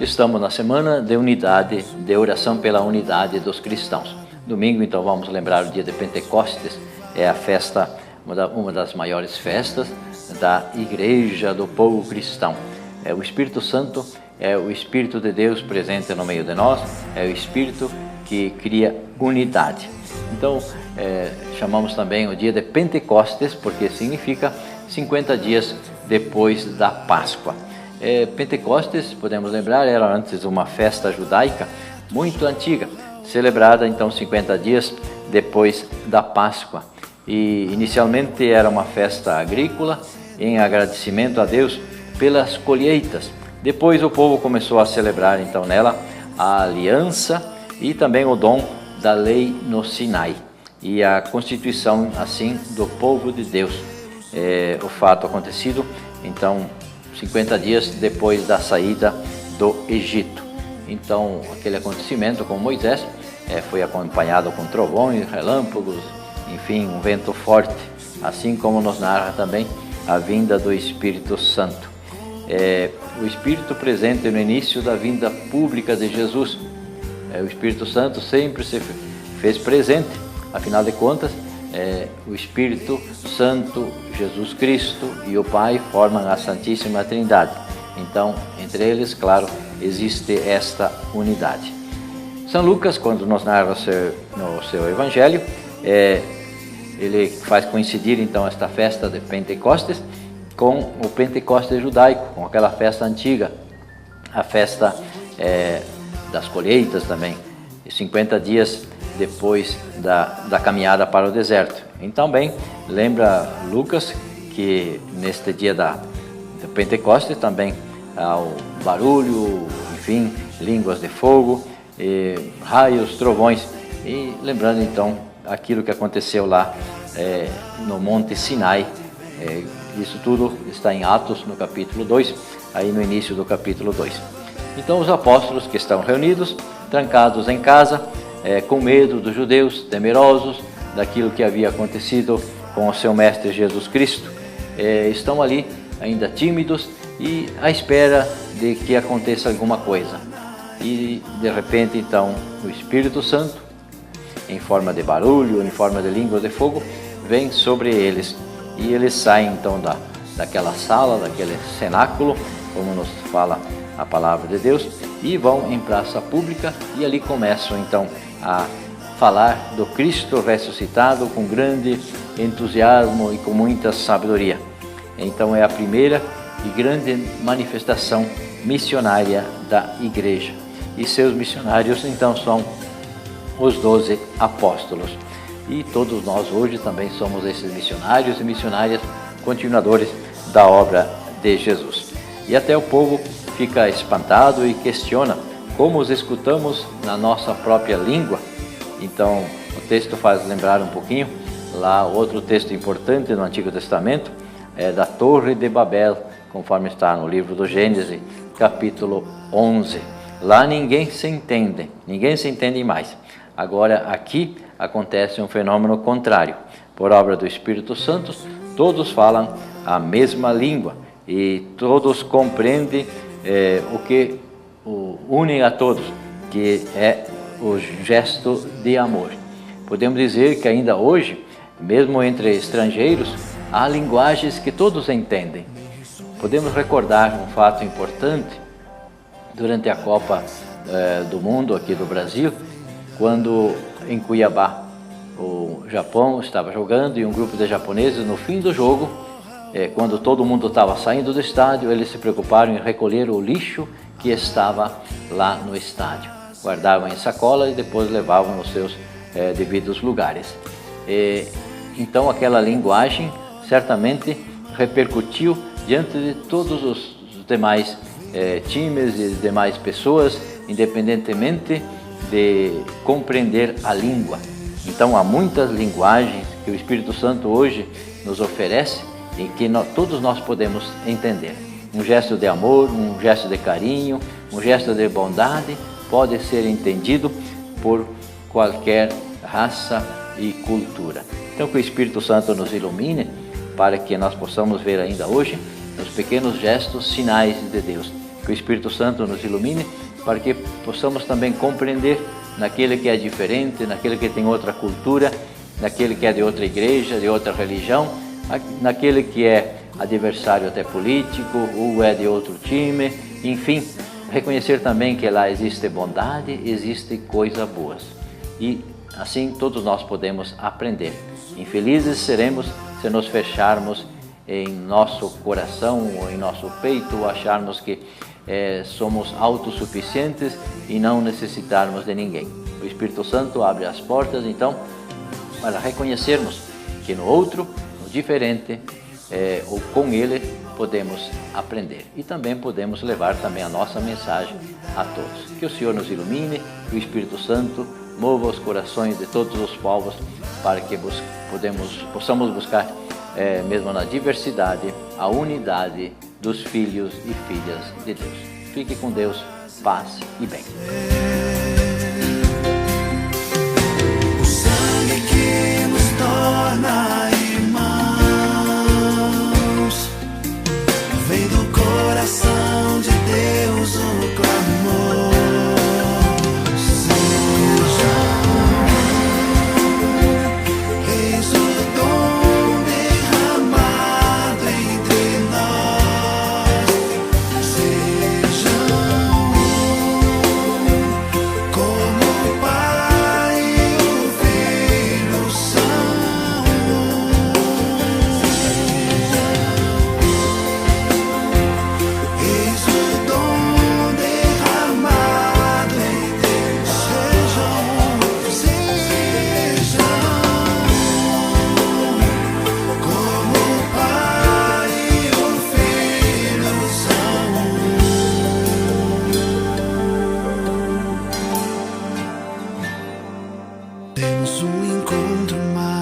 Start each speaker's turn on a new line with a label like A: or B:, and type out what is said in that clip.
A: Estamos na semana de unidade, de oração pela unidade dos cristãos. Domingo, então, vamos lembrar o dia de Pentecostes, é a festa, uma das maiores festas da Igreja do povo cristão. O Espírito Santo é o Espírito de Deus presente no meio de nós, é o Espírito que cria unidade. Então, chamamos também o dia de Pentecostes, porque significa 50 dias depois da Páscoa. Pentecostes, podemos lembrar, era antes uma festa judaica muito antiga, celebrada então 50 dias depois da Páscoa. E inicialmente era uma festa agrícola, em agradecimento a Deus pelas colheitas. Depois o povo começou a celebrar então nela a aliança e também o dom da lei no Sinai e a constituição assim do povo de Deus. O fato acontecido então 50 dias depois da saída do Egito. Então aquele acontecimento com Moisés foi acompanhado com trovões, relâmpagos, enfim, um vento forte, assim como nos narra também a vinda do Espírito Santo. O Espírito presente no início da vinda pública de Jesus. O Espírito Santo sempre se fez presente, afinal de contas, o Espírito Santo, Jesus Cristo e o Pai formam a Santíssima Trindade. Então, entre eles, claro, existe esta unidade. São Lucas, quando nos narra no seu Evangelho, ele faz coincidir então esta festa de Pentecostes com o Pentecostes judaico, com aquela festa antiga, a festa das colheitas também, 50 dias depois da caminhada para o deserto. Então, bem, lembra Lucas que neste dia da Pentecostes também há o barulho, enfim, línguas de fogo, raios, trovões, e lembrando então aquilo que aconteceu lá no Monte Sinai. Isso tudo está em Atos, no capítulo 2, aí no início do capítulo 2. Então os apóstolos que estão reunidos, trancados em casa, com medo dos judeus, temerosos daquilo que havia acontecido com o seu mestre Jesus Cristo, estão ali ainda tímidos e à espera de que aconteça alguma coisa. E de repente então o Espírito Santo, em forma de barulho, em forma de línguas de fogo, vem sobre eles e eles saem então daquela sala, daquele cenáculo, como nos fala a palavra de Deus, e vão em praça pública e ali começam então a falar do Cristo ressuscitado com grande entusiasmo e com muita sabedoria. Então é a primeira e grande manifestação missionária da Igreja. E seus missionários então são os 12 apóstolos. E todos nós hoje também somos esses missionários e missionárias continuadores da obra de Jesus. E até o povo fica espantado e questiona como os escutamos na nossa própria língua. Então o texto faz lembrar um pouquinho, lá outro texto importante no Antigo Testamento, da Torre de Babel, conforme está no livro do Gênesis, capítulo 11. Lá ninguém se entende mais. Agora aqui acontece um fenômeno contrário. Por obra do Espírito Santo, todos falam a mesma língua e todos compreendem o que une a todos, que é o gesto de amor. Podemos dizer que ainda hoje, mesmo entre estrangeiros, há linguagens que todos entendem. Podemos recordar um fato importante durante a Copa do Mundo aqui do Brasil, quando em Cuiabá o Japão estava jogando e um grupo de japoneses, no fim do jogo, quando todo mundo estava saindo do estádio, eles se preocuparam em recolher o lixo que estava lá no estádio. Guardavam em sacola e depois levavam nos seus devidos lugares. Então aquela linguagem certamente repercutiu diante de todos os demais times e demais pessoas, independentemente de compreender a língua. Então há muitas linguagens que o Espírito Santo hoje nos oferece e que todos nós podemos entender. Um gesto de amor, um gesto de carinho, um gesto de bondade pode ser entendido por qualquer raça e cultura. Então que o Espírito Santo nos ilumine para que nós possamos ver ainda hoje nos pequenos gestos, sinais de Deus. Que o Espírito Santo nos ilumine para que possamos também compreender naquele que é diferente, naquele que tem outra cultura, naquele que é de outra igreja, de outra religião, naquele que é adversário até político, ou é de outro time, enfim, reconhecer também que lá existe bondade, existe coisas boas. E assim todos nós podemos aprender. Infelizes seremos se nos fecharmos em nosso coração ou em nosso peito, ou acharmos que somos autossuficientes e não necessitarmos de ninguém. O Espírito Santo abre as portas, então, para reconhecermos que no outro, no diferente, ou com ele, podemos aprender. E também podemos levar também a nossa mensagem a todos. Que o Senhor nos ilumine, que o Espírito Santo mova os corações de todos os povos para que possamos buscar, mesmo na diversidade, a unidade dos filhos e filhas de Deus. Fique com Deus, paz e bem.
B: O sangue que nos torna irmãos vem do coração de Deus o clamor. Temos um encontro mais.